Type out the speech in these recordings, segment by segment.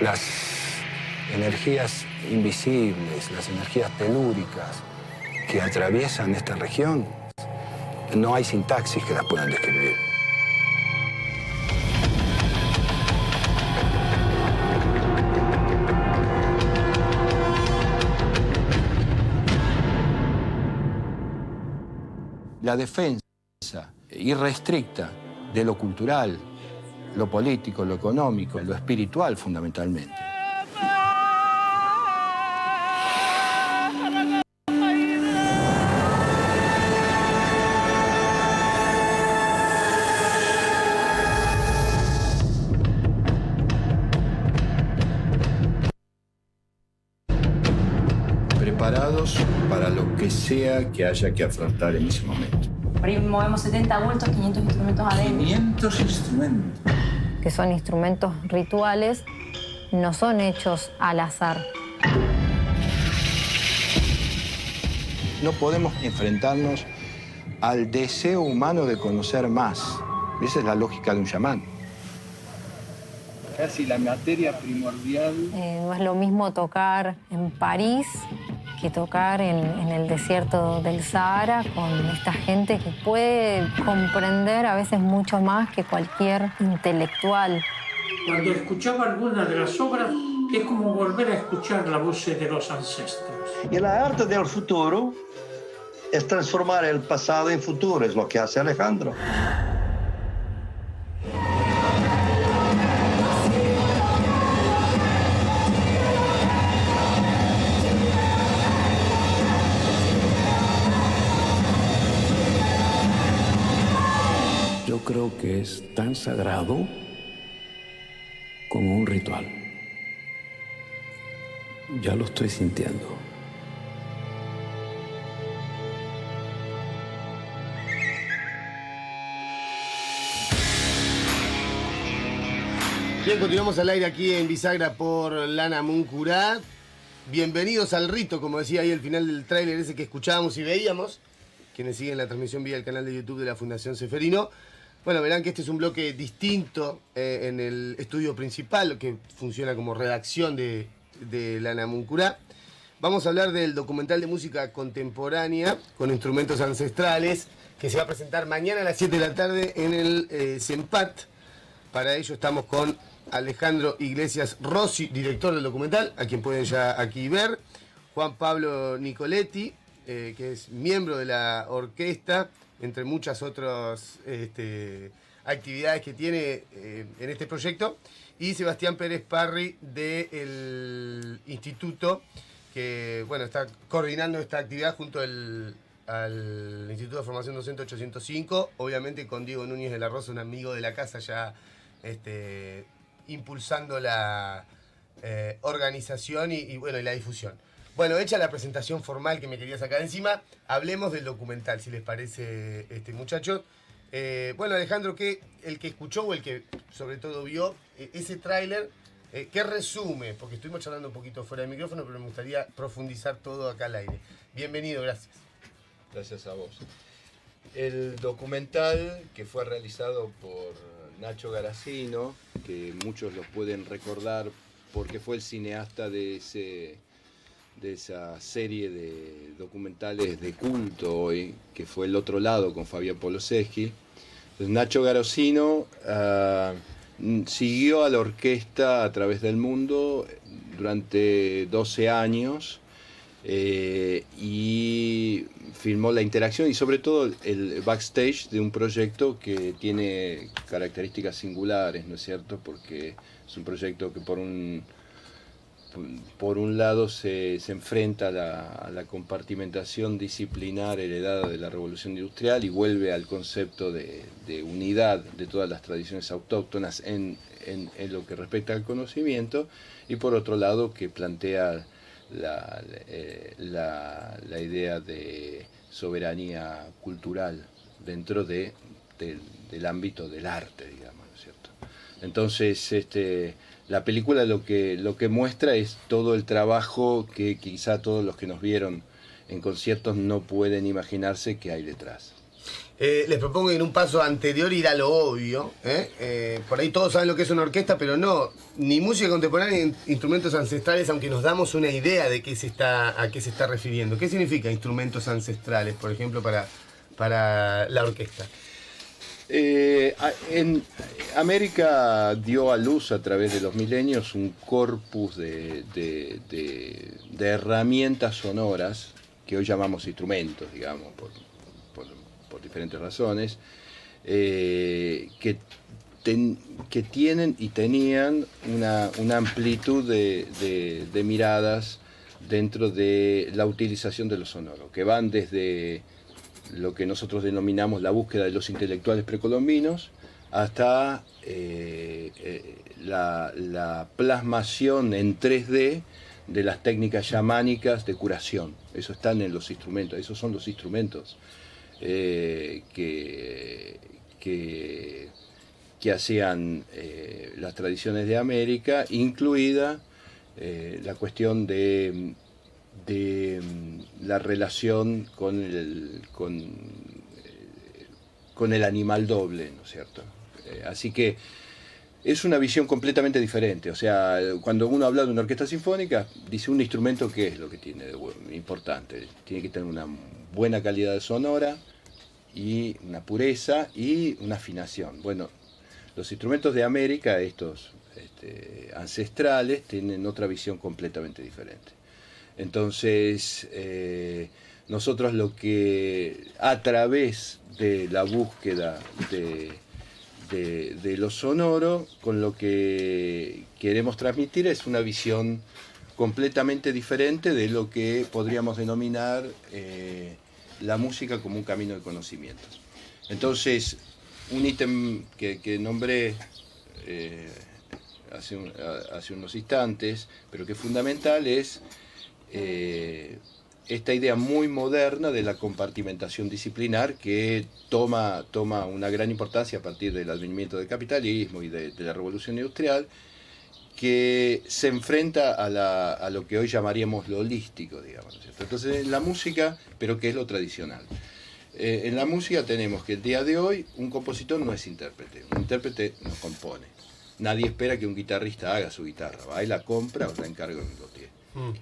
las energías invisibles, las energías telúricas que atraviesan esta región, no hay sintaxis que las puedan describir. La defensa irrestricta de lo cultural, lo político, lo económico, lo espiritual fundamentalmente. Preparados para lo que sea que haya que afrontar en ese momento. Por ahí movemos 70 bultos, 500 instrumentos adentro. 500 instrumentos. Que son instrumentos rituales, no son hechos al azar. No podemos enfrentarnos al deseo humano de conocer más. Esa es la lógica de un chamán. Casi la materia primordial. No es lo mismo tocar en París que tocar en el desierto del Sahara con esta gente que puede comprender a veces mucho más que cualquier intelectual. Cuando escuchaba alguna de las obras es como volver a escuchar la voz de los ancestros. Y la arte del futuro es transformar el pasado en futuro, es lo que hace Alejandro. Yo creo que es tan sagrado como un ritual. Ya lo estoy sintiendo. Bien, continuamos al aire aquí en Bisagra por Lana Muncurá. Bienvenidos al rito, como decía ahí al final del tráiler ese que escuchábamos y veíamos. Quienes siguen la transmisión vía el canal de YouTube de la Fundación Ceferino. Bueno, verán que este es un bloque distinto en el estudio principal, que funciona como redacción de Lana Muncurá. Vamos a hablar del documental de música contemporánea con instrumentos ancestrales que se va a presentar mañana a las 7 de la tarde en el CEMPAT. Para ello estamos con Alejandro Iglesias Rossi, director del documental, a quien pueden ya aquí ver. Juan Pablo Nicoletti, que es miembro de la orquesta, entre muchas otras actividades que tiene en este proyecto, y Sebastián Pérez Parry del instituto, que bueno, está coordinando esta actividad junto al Instituto de Formación Docente 805, obviamente con Diego Núñez de la Rosa, un amigo de la casa, ya impulsando la organización y bueno, y la difusión. Bueno, hecha la presentación formal que me quería sacar encima, hablemos del documental, si les parece, muchachos. Bueno, Alejandro, el que escuchó o el que sobre todo vio ese tráiler, ¿qué resume? Porque estuvimos charlando un poquito fuera del micrófono, pero me gustaría profundizar todo acá al aire. Bienvenido, gracias. Gracias a vos. El documental que fue realizado por Nacho Garacino, que muchos lo pueden recordar porque fue el cineasta de esa serie de documentales de culto hoy, que fue El Otro Lado con Fabián Poloseski. Entonces, Nacho Garacino siguió a la orquesta a través del mundo durante 12 años y filmó la interacción y sobre todo el backstage de un proyecto que tiene características singulares, ¿no es cierto? Porque es un proyecto que por un lado se enfrenta a la compartimentación disciplinar heredada de la Revolución Industrial y vuelve al concepto de unidad de todas las tradiciones autóctonas en lo que respecta al conocimiento, y por otro lado que plantea la idea de soberanía cultural dentro del ámbito del arte, digamos, ¿no es cierto? Entonces, la película lo que muestra es todo el trabajo que quizá todos los que nos vieron en conciertos no pueden imaginarse que hay detrás. Les propongo en un paso anterior ir a lo obvio. Por ahí todos saben lo que es una orquesta, pero no, ni música contemporánea ni instrumentos ancestrales, aunque nos damos una idea de a qué se está refiriendo. ¿Qué significa instrumentos ancestrales, por ejemplo, para la orquesta? En América dio a luz a través de los milenios un corpus de herramientas sonoras que hoy llamamos instrumentos, digamos, por diferentes razones, que tienen y tenían una amplitud de miradas dentro de la utilización de lo sonoro, que van desde lo que nosotros denominamos la búsqueda de los intelectuales precolombinos hasta la plasmación en 3D de las técnicas chamánicas de curación. Eso están en los instrumentos, esos son los instrumentos que hacían las tradiciones de América, incluida la cuestión de la relación con el animal doble, ¿no es cierto? Así que es una visión completamente diferente. O sea, cuando uno habla de una orquesta sinfónica, dice un instrumento, ¿qué es lo que tiene de importante? Tiene que tener una buena calidad sonora y una pureza y una afinación. Bueno, los instrumentos de América, estos ancestrales, tienen otra visión completamente diferente. Entonces, nosotros lo que, a través de la búsqueda de lo sonoro, con lo que queremos transmitir es una visión completamente diferente de lo que podríamos denominar la música como un camino de conocimientos. Entonces, un ítem que nombré hace unos instantes, pero que es fundamental, es esta idea muy moderna de la compartimentación disciplinar que toma una gran importancia a partir del advenimiento del capitalismo y de la revolución industrial, que se enfrenta a lo que hoy llamaríamos lo holístico, digamos, ¿no es cierto? Entonces, en la música, pero ¿qué es lo tradicional? En la música tenemos que el día de hoy un compositor no es intérprete, un intérprete no compone. Nadie espera que un guitarrista haga su guitarra, va y la compra o la encarga en un luthier.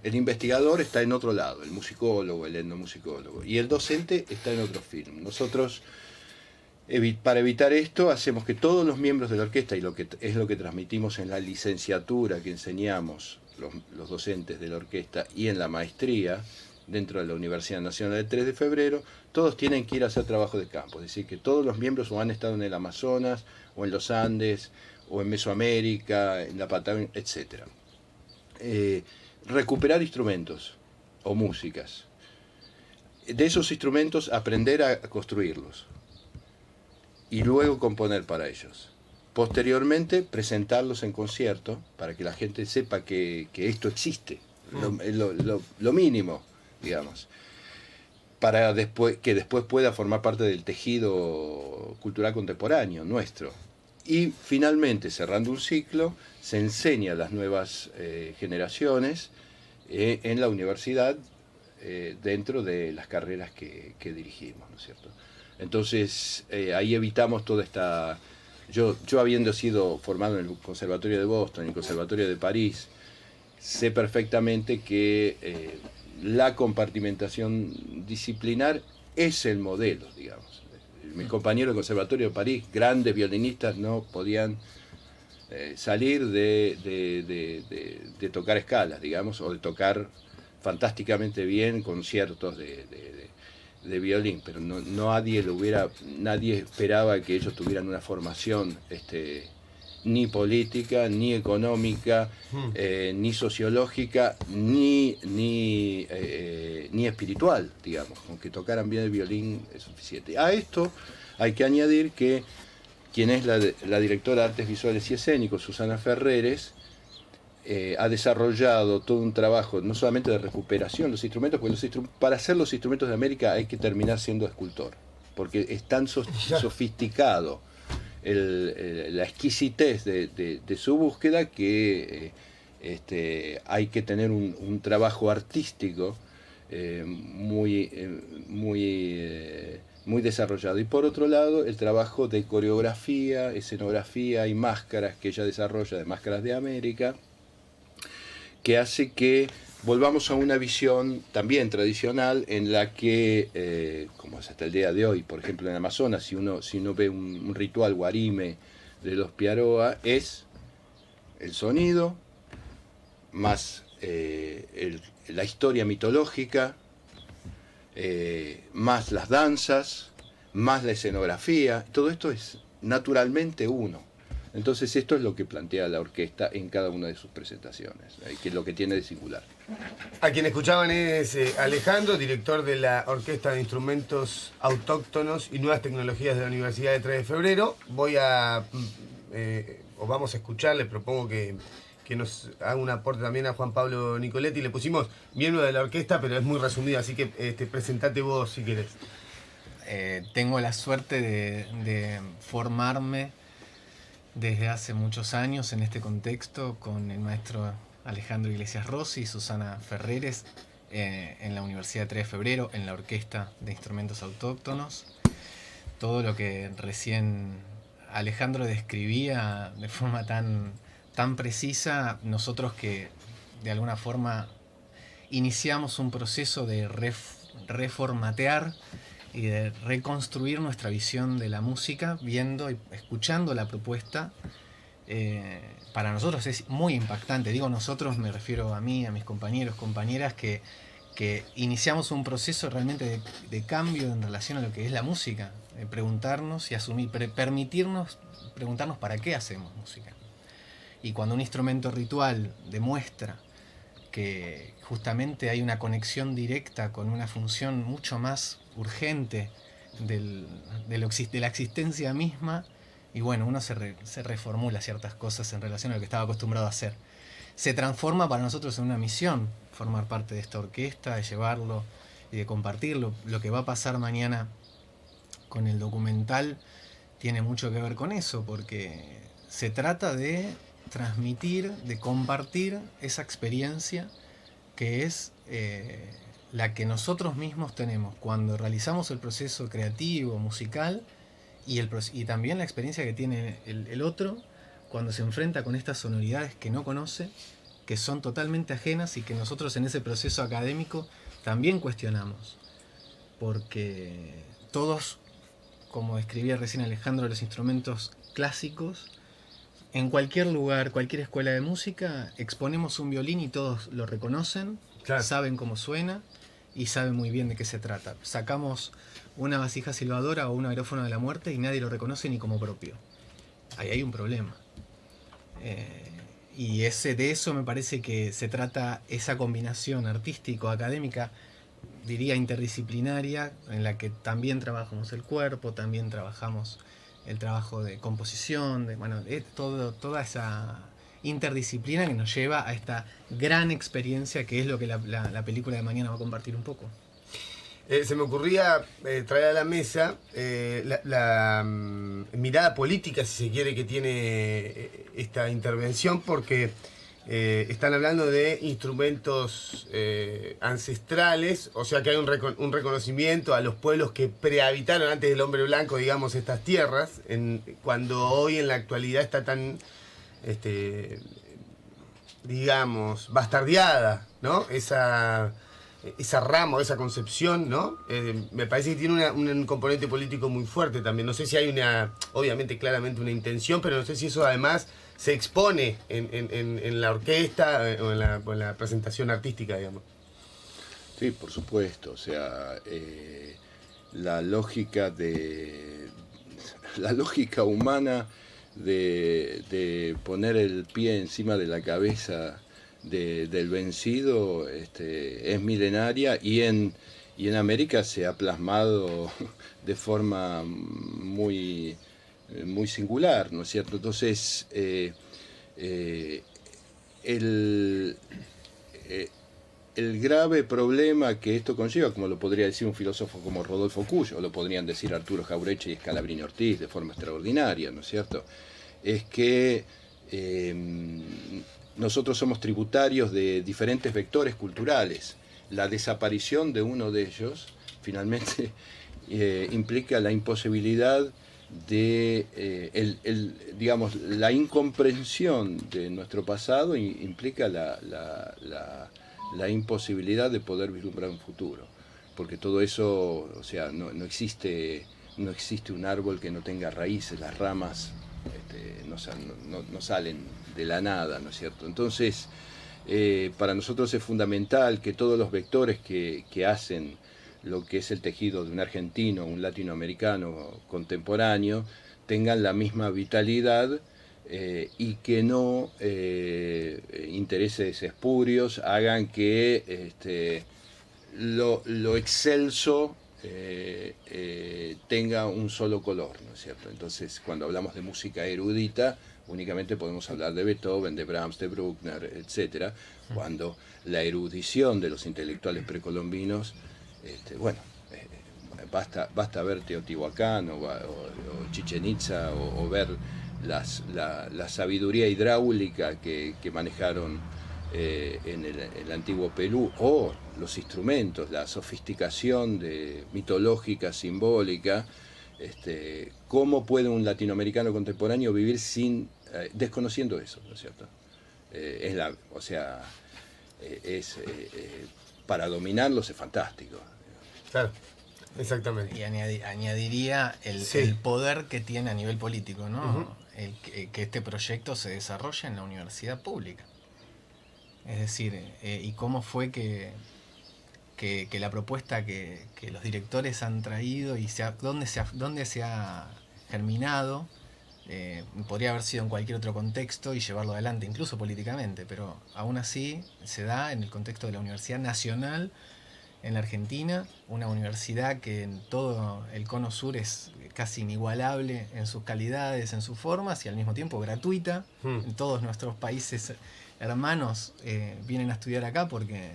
El investigador está en otro lado, el musicólogo, el etnomusicólogo, y el docente está en otro film. Nosotros, para evitar esto, hacemos que todos los miembros de la orquesta, y es lo que transmitimos en la licenciatura que enseñamos los docentes de la orquesta y en la maestría dentro de la Universidad Nacional del 3 de Febrero, todos tienen que ir a hacer trabajo de campo, es decir, que todos los miembros o han estado en el Amazonas, o en los Andes, o en Mesoamérica, en la Patagonia, etc. Recuperar instrumentos o músicas. De esos instrumentos aprender a construirlos y luego componer para ellos. Posteriormente presentarlos en concierto para que la gente sepa que esto existe, lo mínimo, digamos, para que después pueda formar parte del tejido cultural contemporáneo nuestro. Y finalmente, cerrando un ciclo, se enseña a las nuevas generaciones en la universidad dentro de las carreras que dirigimos, ¿no es cierto? Entonces, ahí evitamos toda esta... Yo habiendo sido formado en el Conservatorio de Boston, en el Conservatorio de París, sé perfectamente que la compartimentación disciplinar es el modelo, digamos. Mis compañeros del Conservatorio de París, grandes violinistas, no podían salir de tocar escalas, digamos, o de tocar fantásticamente bien conciertos de violín, pero nadie esperaba que ellos tuvieran una formación ni política, ni económica, ni sociológica, ni espiritual, digamos. Con que tocaran bien el violín es suficiente. A esto hay que añadir que quien es la directora de Artes Visuales y Escénicos, Susana Ferreres, ha desarrollado todo un trabajo, no solamente de recuperación de los instrumentos, porque para hacer los instrumentos de América hay que terminar siendo escultor, porque es tan sofisticado la exquisitez de su búsqueda que hay que tener un trabajo artístico muy muy desarrollado. Y por otro lado, el trabajo de coreografía, escenografía y máscaras que ella desarrolla, de Máscaras de América, que hace que volvamos a una visión también tradicional en la que, como es hasta el día de hoy, por ejemplo en Amazonas, si uno ve un ritual guarime de los Piaroa, es el sonido, más la historia mitológica, más las danzas, más la escenografía. Todo esto es naturalmente uno. Entonces esto es lo que plantea la orquesta en cada una de sus presentaciones, que es lo que tiene de singular. A quien escuchaban es Alejandro, director de la Orquesta de Instrumentos Autóctonos y Nuevas Tecnologías de la Universidad de 3 de Febrero. Vamos a escuchar, les propongo que nos haga un aporte también a Juan Pablo Nicoletti. Le pusimos miembro de la orquesta, pero es muy resumido, así que presentate vos si querés. Tengo la suerte de formarme desde hace muchos años en este contexto con el maestro Alejandro Iglesias Rossi y Susana Ferreres en la Universidad 3 de Febrero, en la Orquesta de Instrumentos Autóctonos. Todo lo que recién Alejandro describía de forma tan precisa, nosotros que de alguna forma iniciamos un proceso de reformatear y de reconstruir nuestra visión de la música, viendo y escuchando la propuesta. Para nosotros es muy impactante. Digo nosotros, me refiero a mí, a mis compañeros, compañeras, que iniciamos un proceso realmente de cambio en relación a lo que es la música. Preguntarnos y asumir, permitirnos preguntarnos para qué hacemos música. Y cuando un instrumento ritual demuestra que justamente hay una conexión directa con una función mucho más urgente de la existencia misma, y bueno, uno se reformula ciertas cosas en relación a lo que estaba acostumbrado a hacer. Se transforma para nosotros en una misión formar parte de esta orquesta, de llevarlo y de compartirlo. Lo que va a pasar mañana con el documental tiene mucho que ver con eso, porque se trata de transmitir, de compartir esa experiencia que es la que nosotros mismos tenemos cuando realizamos el proceso creativo, musical, y también la experiencia que tiene el otro cuando se enfrenta con estas sonoridades que no conoce, que son totalmente ajenas y que nosotros en ese proceso académico también cuestionamos. Porque todos, como describía recién Alejandro, los instrumentos clásicos, en cualquier lugar, cualquier escuela de música, exponemos un violín y todos lo reconocen, claro, saben cómo suena y saben muy bien de qué se trata. Sacamos una vasija silbadora o un aerófono de la muerte y nadie lo reconoce ni como propio. Ahí hay un problema. Y de eso me parece que se trata esa combinación artístico-académica, diría interdisciplinaria, en la que también trabajamos el cuerpo, también trabajamos el trabajo de composición, toda esa interdisciplina que nos lleva a esta gran experiencia que es lo que la película de mañana va a compartir un poco. Se me ocurría traer a la mesa la mirada política, si se quiere, que tiene esta intervención, porque están hablando de instrumentos ancestrales, o sea que hay un reconocimiento a los pueblos que prehabitaron antes del hombre blanco, digamos, estas tierras, cuando hoy en la actualidad está tan, digamos, bastardeada, ¿no? Esa rama, esa concepción, ¿no? Me parece que tiene un componente político muy fuerte también. No sé si hay obviamente, claramente una intención, pero no sé si eso además se expone en la orquesta o en la presentación artística, digamos. Sí, por supuesto. O sea, la lógica humana de poner el pie encima de la cabeza del vencido es milenaria, y en América se ha plasmado de forma muy singular, ¿no es cierto? Entonces el grave problema que esto conlleva, como lo podría decir un filósofo como Rodolfo Cuyo, o lo podrían decir Arturo Jaureche y Scalabrini Ortiz de forma extraordinaria, ¿no es cierto?, es que nosotros somos tributarios de diferentes vectores culturales. La desaparición de uno de ellos finalmente implica la imposibilidad de, digamos, la incomprensión de nuestro pasado implica la imposibilidad de poder vislumbrar un futuro, porque todo eso, o sea, no existe un árbol que no tenga raíces, las ramas no salen de la nada, ¿no es cierto? Entonces, para nosotros es fundamental que todos los vectores que hacen lo que es el tejido de un argentino, un latinoamericano contemporáneo, tengan la misma vitalidad y que no intereses espurios hagan que lo excelso tenga un solo color, ¿no es cierto? Entonces, cuando hablamos de música erudita, únicamente podemos hablar de Beethoven, de Brahms, de Bruckner, etc. Cuando la erudición de los intelectuales precolombinos, basta ver Teotihuacán o Chichen Itza o ver la sabiduría hidráulica que manejaron en el antiguo Perú, o los instrumentos, la sofisticación mitológica, simbólica. ¿Cómo puede un latinoamericano contemporáneo vivir desconociendo eso, ¿no es cierto? Para dominarlos es fantástico. Claro, exactamente. Y añadiría el poder que tiene a nivel político, ¿no? Que este proyecto se desarrolla en la universidad pública. Es decir, y cómo fue que la propuesta que los directores han traído y dónde se ha germinado, podría haber sido en cualquier otro contexto y llevarlo adelante, incluso políticamente, pero aún así se da en el contexto de la Universidad Nacional en la Argentina, una universidad que en todo el cono sur es casi inigualable en sus calidades, en sus formas, y al mismo tiempo gratuita. En todos nuestros países hermanos vienen a estudiar acá porque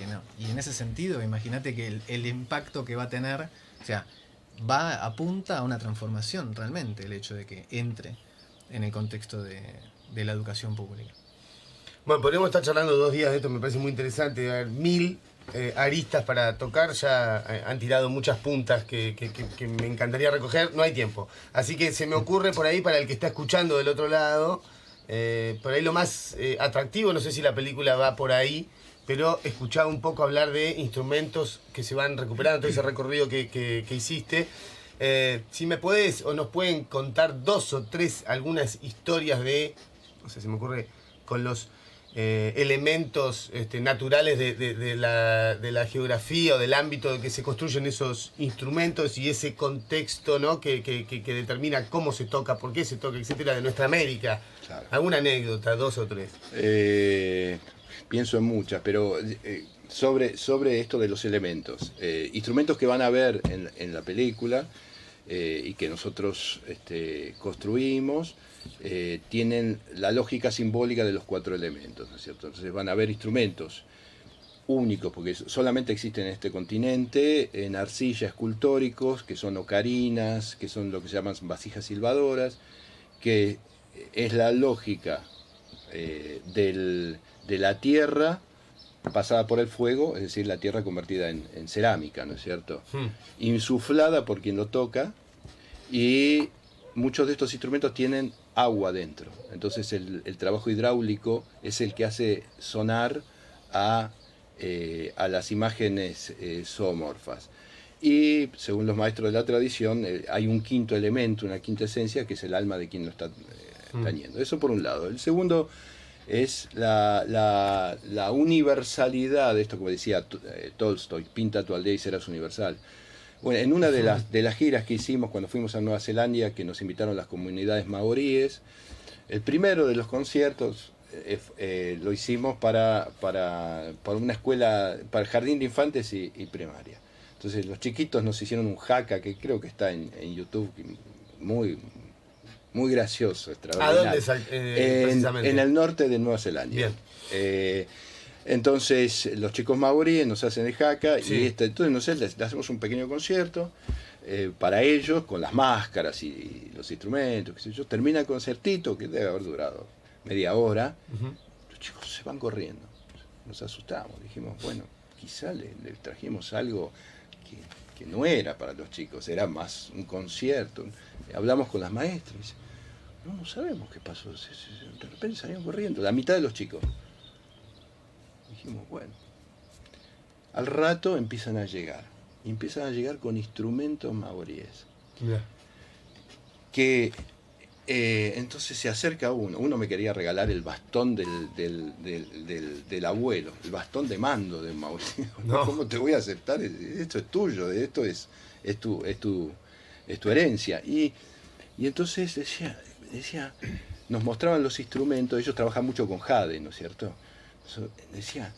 no. Y en ese sentido, imagínate que el impacto que va a tener, o sea, apunta a una transformación realmente, el hecho de que entre en el contexto de la educación pública. Bueno, podríamos estar charlando 2 días de esto, me parece muy interesante. Hay 1000 aristas para tocar, ya han tirado muchas puntas que me encantaría recoger, no hay tiempo. Así que se me ocurre por ahí, para el que está escuchando del otro lado, por ahí lo más atractivo, no sé si la película va por ahí, pero escuchaba un poco hablar de instrumentos que se van recuperando, todo ese recorrido que hiciste. Si me puedes o nos pueden contar 2 o 3 algunas historias no sé, se me ocurre con los elementos naturales de la geografía o del ámbito en que se construyen esos instrumentos y ese contexto, ¿no? que determina cómo se toca, por qué se toca, etcétera, de nuestra América. Claro. ¿Alguna anécdota, 2 o 3? Pienso en muchas, pero sobre esto de los elementos. Instrumentos que van a ver en la película y que nosotros construimos, tienen la lógica simbólica de los 4 elementos, ¿no es cierto? Entonces van a haber instrumentos únicos, porque solamente existen en este continente, en arcilla, escultóricos, que son ocarinas, que son lo que se llaman vasijas silbadoras, que es la lógica de la tierra pasada por el fuego, es decir, la tierra convertida en cerámica, ¿no es cierto? Insuflada por quien lo toca, y muchos de estos instrumentos tienen agua dentro. Entonces el trabajo hidráulico es el que hace sonar a las imágenes zoomorfas. Y según los maestros de la tradición, hay un quinto elemento, una quinta esencia, que es el alma de quien lo está tañendo. Eso por un lado. El segundo es la universalidad de esto, como decía Tolstoy, pinta tu aldea y serás universal. Bueno, en una de las giras que hicimos cuando fuimos a Nueva Zelanda, que nos invitaron las comunidades maoríes, el primero de los conciertos lo hicimos para una escuela, para el jardín de infantes y primaria. Entonces los chiquitos nos hicieron un haka, que creo que está en YouTube, muy, muy gracioso, extraordinario. ¿A dónde precisamente? En el norte de Nueva Zelanda. Bien. Entonces los chicos maoríes nos hacen el haka, y entonces nosotros les hacemos un pequeño concierto para ellos, con las máscaras y los instrumentos, qué sé yo. Termina el concertito, que debe haber durado media hora. Los chicos se van corriendo. Nos asustamos, dijimos, bueno, quizá le trajimos algo que no era para los chicos, era más un concierto. Hablamos con las maestras y dicen, no sabemos qué pasó, de repente salieron corriendo, la mitad de los chicos. Dijimos, bueno, al rato empiezan a llegar con instrumentos maoríes. Mirá. Que entonces se acerca uno me quería regalar el bastón del abuelo, el bastón de mando de Mauricio. No. ¿Cómo te voy a aceptar? Esto es tuyo, esto es tu herencia. Y entonces decía, nos mostraban los instrumentos, ellos trabajan mucho con jade, ¿no es cierto? Decía,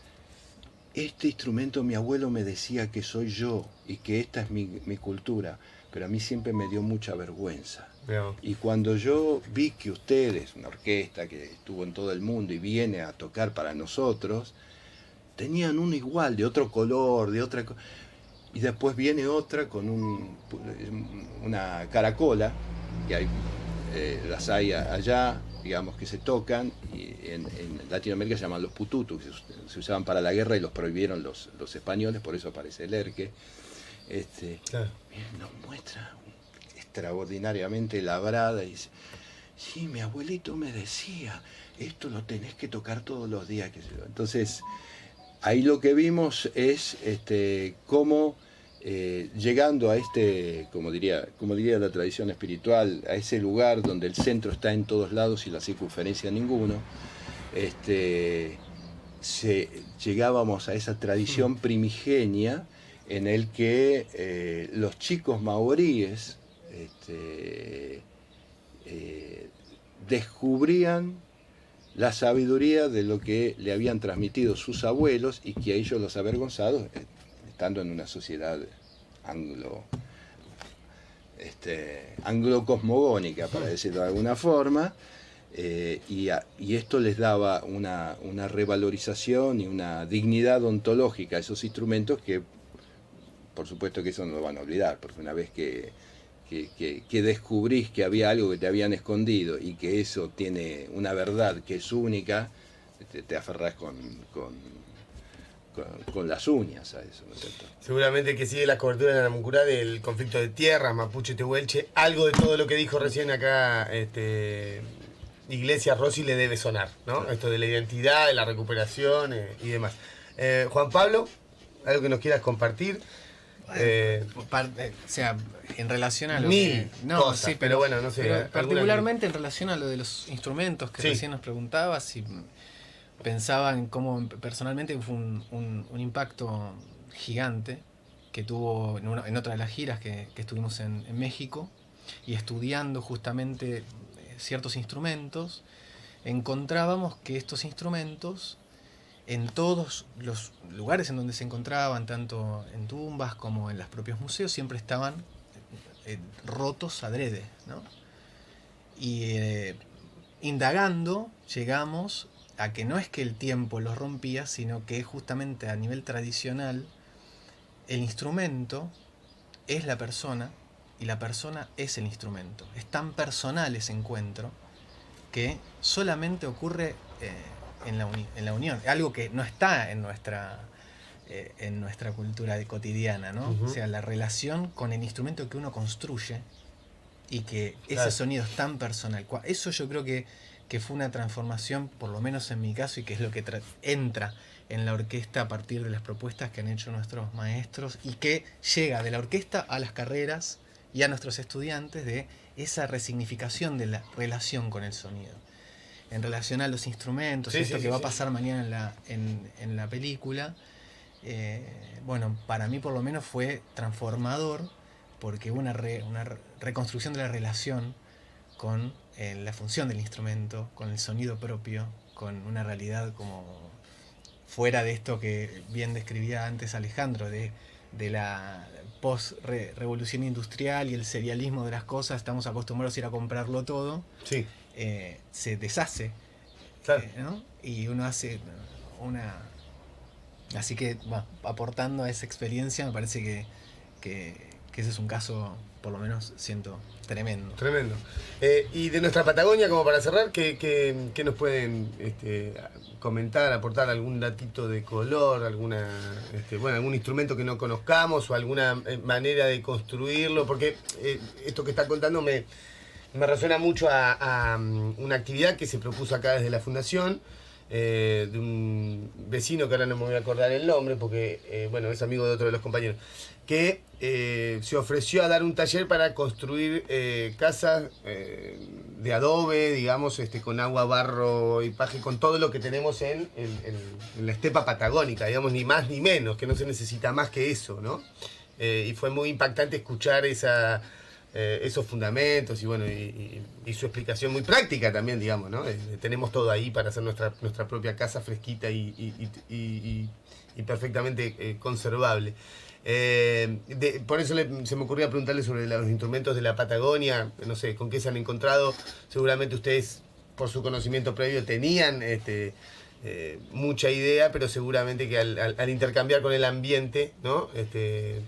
este instrumento mi abuelo me decía que soy yo y que esta es mi cultura, pero a mí siempre me dio mucha vergüenza. Bien. Y cuando yo vi que ustedes, una orquesta que estuvo en todo el mundo y viene a tocar para nosotros, tenían uno igual, de otro color, de otra cosa. Y después viene otra con una caracola, que hay, las hay allá, digamos, que se tocan, y en Latinoamérica se llaman los pututus, que se usaban para la guerra y los prohibieron los españoles, por eso aparece el erque. Claro. Nos muestra extraordinariamente labrada y dice, sí, mi abuelito me decía, esto lo tenés que tocar todos los días. Entonces, ahí lo que vimos es cómo llegando a como diría la tradición espiritual, a ese lugar donde el centro está en todos lados y la circunferencia ninguno, llegábamos a esa tradición primigenia en el que los chicos maoríes descubrían la sabiduría de lo que le habían transmitido sus abuelos y que a ellos los avergonzados, estando en una sociedad anglo-cosmogónica, para decirlo de alguna forma, y esto les daba una revalorización y una dignidad ontológica a esos instrumentos que, por supuesto que eso no lo van a olvidar, porque una vez que descubrís que había algo que te habían escondido y que eso tiene una verdad que es única, te aferrás con las uñas a eso, ¿no es cierto? Seguramente que sigue la cobertura de la Namuncurá del conflicto de tierras, Mapuche-Tehuelche, algo de todo lo que dijo recién acá Iglesias Rossi le debe sonar, ¿no? Claro. Esto de la identidad, de la recuperación y demás. Juan Pablo, ¿algo que nos quieras compartir? O sea, en relación a lo Mil que... No, cosas, sí, pero bueno, no sé. pero particularmente en relación a lo de los instrumentos que Sí. recién nos preguntabas, y pensaba en cómo personalmente fue un impacto gigante que tuvo en otra de las giras que estuvimos en México, y estudiando justamente ciertos instrumentos, encontrábamos que estos instrumentos en todos los lugares en donde se encontraban, tanto en tumbas como en los propios museos, siempre estaban rotos adrede, ¿no? Y indagando llegamos a que no es que el tiempo los rompía, sino que justamente a nivel tradicional el instrumento es la persona y la persona es el instrumento. Es tan personal ese encuentro que solamente ocurre en la unión, algo que no está en nuestra cultura cotidiana, ¿no? Uh-huh. O sea, la relación con el instrumento que uno construye y que Claro. ese sonido es tan personal. Eso yo creo que fue una transformación, por lo menos en mi caso, y que es lo que entra en la orquesta a partir de las propuestas que han hecho nuestros maestros y que llega de la orquesta a las carreras y a nuestros estudiantes, de esa resignificación de la relación con el sonido. En relación a los instrumentos, Sí, esto sí, que va sí. a pasar mañana en la película, bueno, para mí por lo menos fue transformador, porque hubo una reconstrucción de la relación con la función del instrumento, con el sonido propio, con una realidad como fuera de esto que bien describía antes Alejandro, de la post-revolución industrial y el serialismo de las cosas. Estamos acostumbrados a ir a comprarlo todo. Sí. Se deshace, Claro. ¿no? Y uno hace una... Así que, bueno, aportando a esa experiencia, me parece que ese es un caso, por lo menos siento, tremendo. Tremendo. Y de nuestra Patagonia, como para cerrar, ¿qué nos pueden comentar, aportar algún datito de color, algún instrumento que no conozcamos o alguna manera de construirlo? Porque esto que está contando me resuena mucho a una actividad que se propuso acá desde la Fundación, de un vecino que ahora no me voy a acordar el nombre porque es amigo de otro de los compañeros, que se ofreció a dar un taller para construir casas de adobe, digamos, con agua, barro y paja, con todo lo que tenemos en la estepa patagónica, digamos, ni más ni menos, que no se necesita más que eso, ¿no? Y fue muy impactante escuchar esos fundamentos y su explicación muy práctica también, digamos, ¿no? Tenemos todo ahí para hacer nuestra propia casa fresquita y perfectamente conservable. Por eso se me ocurría preguntarle sobre los instrumentos de la Patagonia, no sé, con qué se han encontrado. Seguramente ustedes, por su conocimiento previo, tenían mucha idea, pero seguramente que al intercambiar con el ambiente, ¿no?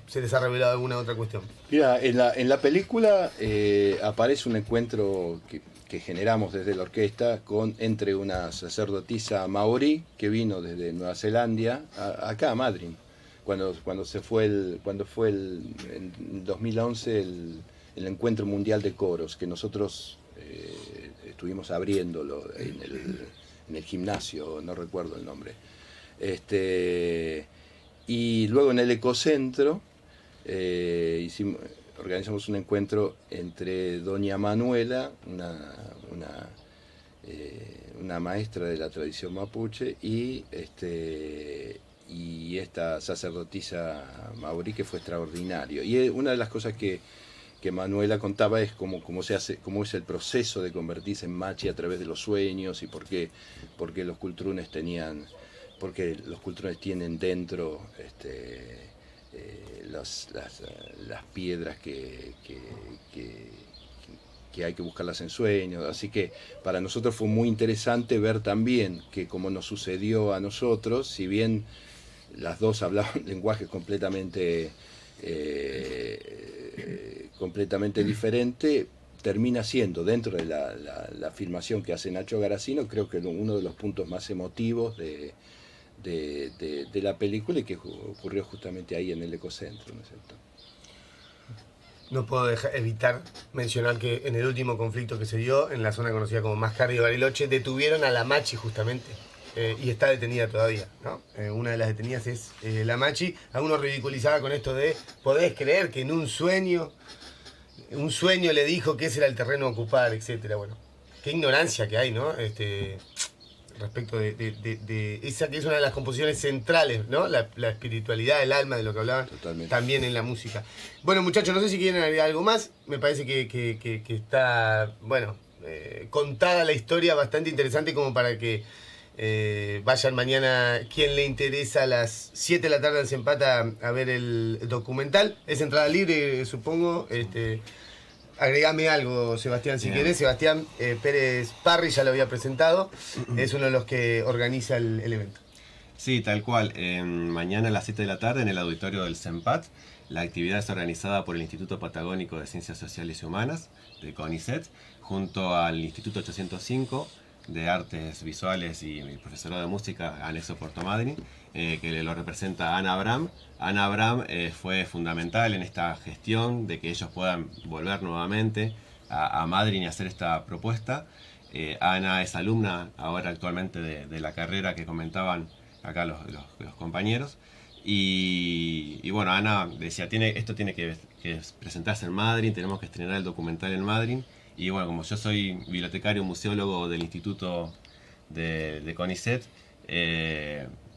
Se les ha revelado alguna otra cuestión. Mira, en la película aparece un encuentro que generamos desde la orquesta entre una sacerdotisa maorí que vino desde Nueva Zelanda acá a Madrid. Cuando fue en 2011 el encuentro mundial de coros, que nosotros estuvimos abriéndolo en el gimnasio, no recuerdo el nombre. Y luego en el Ecocentro organizamos un encuentro entre doña Manuela, una maestra de la tradición mapuche, y esta sacerdotisa maorí, que fue extraordinario. Y una de las cosas que Manuela contaba es cómo es el proceso de convertirse en machi a través de los sueños, y por qué los cultrunes tienen dentro las piedras que hay que buscarlas en sueños. Así que para nosotros fue muy interesante ver también que, como nos sucedió a nosotros, si bien las dos hablaban lenguajes completamente diferente, termina siendo, dentro de la filmación que hace Nacho Garasino, creo que uno de los puntos más emotivos de la película, y que ocurrió justamente ahí en el Ecocentro, ¿no es cierto? No puedo evitar mencionar que en el último conflicto que se dio en la zona conocida como Mascardi de Bariloche, detuvieron a la Machi justamente, y está detenida todavía, ¿no? Una de las detenidas es la Machi. Algunos ridiculizaba con esto de: ¿podés creer que en un sueño le dijo que ese era el terreno a ocupar, etcétera? Bueno, qué ignorancia que hay, ¿no? Respecto de esa que es una de las composiciones centrales, ¿no? La espiritualidad, el alma, de lo que hablaban. Totalmente. También en la música. Bueno, muchachos, no sé si quieren agregar algo más. Me parece que está, contada la historia, bastante interesante, como para que vayan mañana, quien le interesa, a las 7 de la tarde en Sempata a ver el documental. Es entrada libre, supongo. Agregame algo, Sebastián, si querés. Sebastián Pérez Parri, ya lo había presentado, es uno de los que organiza el evento. Sí, tal cual. Mañana a las 7 de la tarde en el auditorio del CEMPAT. La actividad es organizada por el Instituto Patagónico de Ciencias Sociales y Humanas, de CONICET, junto al Instituto 805 de Artes Visuales y profesorado de música, anexo Puerto Madryn, que lo representa Ana Abraham. Ana Abraham fue fundamental en esta gestión de que ellos puedan volver nuevamente a Madryn y hacer esta propuesta. Ana es alumna ahora actualmente de la carrera que comentaban acá los compañeros. Y bueno, Ana decía, esto tiene que presentarse en Madryn, tenemos que estrenar el documental en Madryn. Y bueno, como yo soy bibliotecario, museólogo del Instituto de CONICET,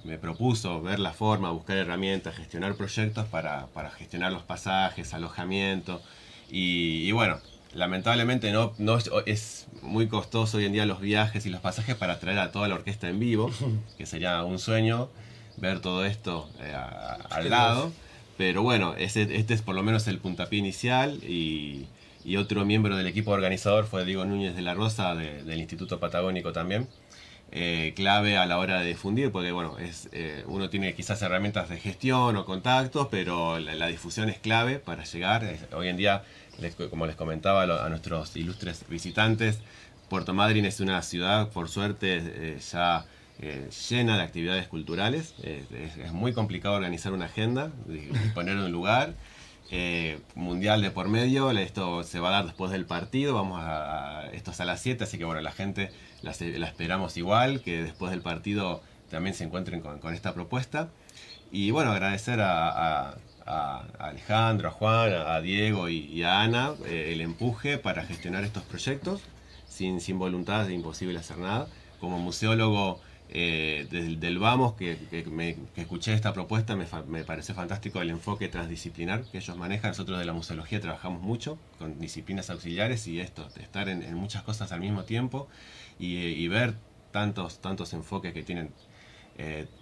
me propuso ver la forma, buscar herramientas, gestionar proyectos para gestionar los pasajes, alojamiento. Y bueno, lamentablemente no es muy costoso hoy en día los viajes y los pasajes para traer a toda la orquesta en vivo, que sería un sueño ver todo esto al lado. Pero bueno, este es por lo menos el puntapié inicial, y otro miembro del equipo organizador fue Diego Núñez de la Rosa, del Instituto Patagónico también. clave a la hora de difundir, porque bueno, uno tiene quizás herramientas de gestión o contactos, pero la difusión es clave para llegar. Hoy en día, como les comentaba a nuestros ilustres visitantes, Puerto Madryn es una ciudad, por suerte, ya llena de actividades culturales. Es muy complicado organizar una agenda, disponer de un lugar. Mundial de por medio, esto se va a dar después del partido, esto es a las 7, así que bueno, la gente la esperamos igual, que después del partido también se encuentren con esta propuesta. Y bueno, agradecer a Alejandro, a Juan, a Diego y a Ana el empuje para gestionar estos proyectos. Sin voluntad es imposible hacer nada. Como museólogo del Vamos, que escuché esta propuesta, me pareció fantástico el enfoque transdisciplinar que ellos manejan. Nosotros de la museología trabajamos mucho con disciplinas auxiliares y estar en muchas cosas al mismo tiempo y ver tantos enfoques que tienen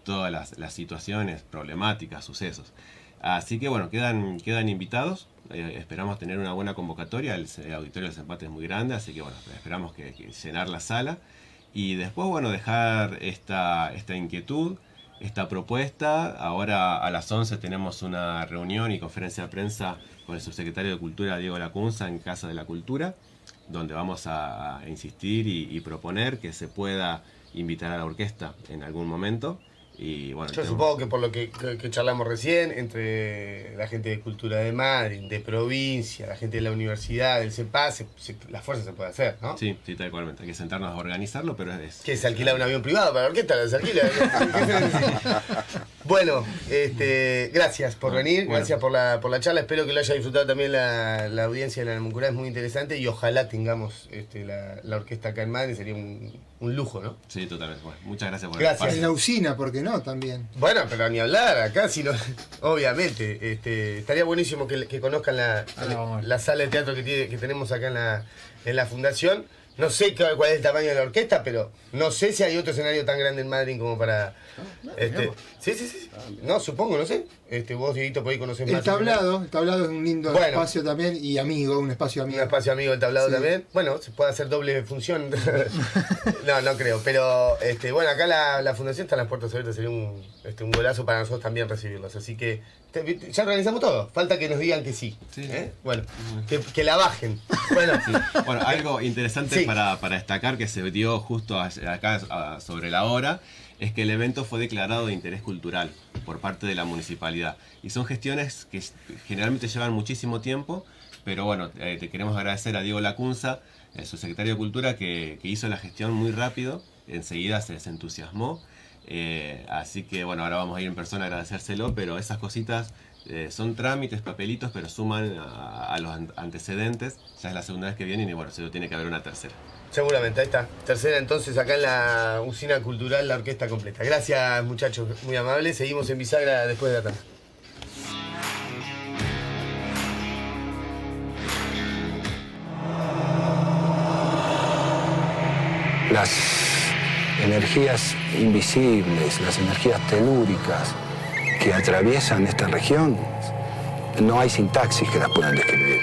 todas las situaciones, problemáticas, sucesos. Así que bueno, quedan invitados. Esperamos tener una buena convocatoria. El auditorio del Sempat es muy grande, así que bueno, esperamos que llenar la sala. Y después, bueno, dejar esta inquietud, esta propuesta. Ahora a las 11 tenemos una reunión y conferencia de prensa con el subsecretario de Cultura, Diego Lacunza, en Casa de la Cultura, donde vamos a insistir y proponer que se pueda invitar a la orquesta en algún momento. Y bueno, yo supongo que por lo que charlamos recién, entre la gente de Cultura de Madrid, de provincia, la gente de la universidad, del CEPA, la fuerza se puede hacer, ¿no? Sí, tal cual. Hay que sentarnos a organizarlo, pero ¿Qué se alquila un avión privado para la orquesta? ¿Se alquila? Bueno, gracias por venir, gracias por la charla. Espero que lo haya disfrutado también la audiencia de la Namuncurá, es muy interesante y ojalá tengamos la orquesta acá en Madrid, sería un lujo, ¿no? Sí, totalmente. Bueno, muchas gracias por Gracias. En la usina, ¿por qué no? También. Bueno, pero ni hablar, acá si no, obviamente. Estaría buenísimo que conozcan la sala de teatro que tenemos acá en la fundación. No sé cuál es el tamaño de la orquesta, pero no sé si hay otro escenario tan grande en Madrid como para... Sí. No, supongo, no sé. Vos, Dieguito, por ahí conocés más. El tablado es un lindo espacio también y un espacio amigo. Un espacio amigo el tablado también. Bueno, se puede hacer doble función. No creo. Pero bueno, acá la fundación está en las puertas abiertas, sería un golazo para nosotros también recibirlos. Así que ya organizamos todo. Falta que nos digan que sí. Bueno, que la bajen. Bueno, bueno, algo interesante para destacar que se dio justo acá sobre la hora es que el evento fue declarado de interés cultural por parte de la municipalidad. Y son gestiones que generalmente llevan muchísimo tiempo, pero bueno, te queremos agradecer a Diego Lacunza, su secretario de Cultura, que hizo la gestión muy rápido, enseguida se entusiasmó. Así que bueno, ahora vamos a ir en persona a agradecérselo, pero esas cositas son trámites, papelitos, pero suman a los antecedentes. Ya es la segunda vez que vienen y bueno, se tiene que haber una tercera. Seguramente, ahí está. Tercera entonces acá en la usina cultural, la orquesta completa. Gracias muchachos, muy amables. Seguimos en Bisagra después de la tanda. Las energías invisibles, las energías telúricas que atraviesan esta región, no hay sintaxis que las puedan describir.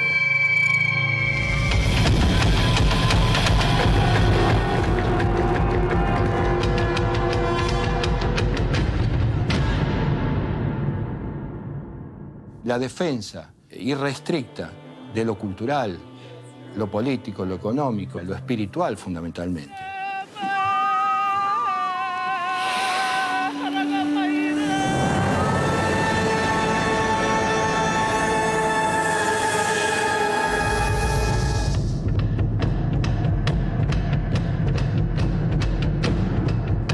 La defensa irrestricta de lo cultural, lo político, lo económico, lo espiritual fundamentalmente.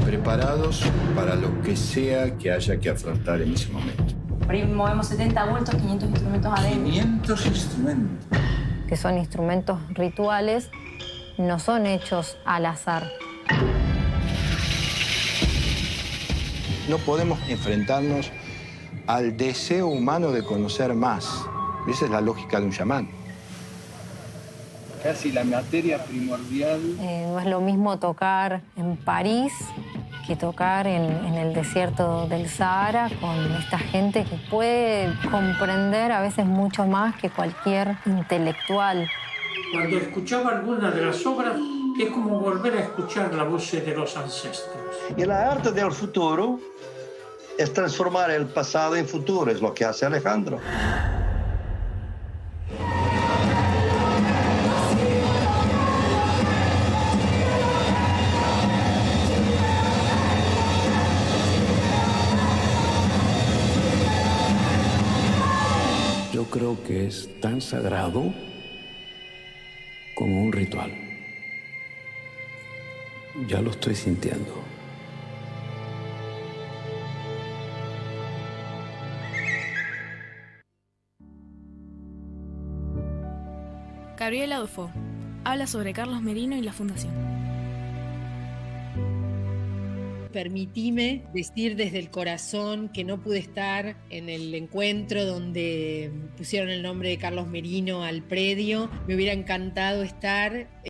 Preparados para lo que sea que haya que afrontar en ese momento. Por ahí movemos 70 bultos, 500 instrumentos adentro. 500 instrumentos. Que son instrumentos rituales, no son hechos al azar. No podemos enfrentarnos al deseo humano de conocer más. Esa es la lógica de un chamán. Casi la materia primordial. No es lo mismo tocar en París que tocar en el desierto del Sahara con esta gente que puede comprender a veces mucho más que cualquier intelectual. Cuando escuchaba algunas de las obras, es como volver a escuchar la voz de los ancestros. Y la arte del futuro es transformar el pasado en futuro, es lo que hace Alejandro. Yo creo que es tan sagrado como un ritual. Ya lo estoy sintiendo. Gabriela Dufo habla sobre Carlos Merino y la Fundación. Permitime decir desde el corazón que no pude estar en el encuentro donde pusieron el nombre de Carlos Merino al predio. Me hubiera encantado estar.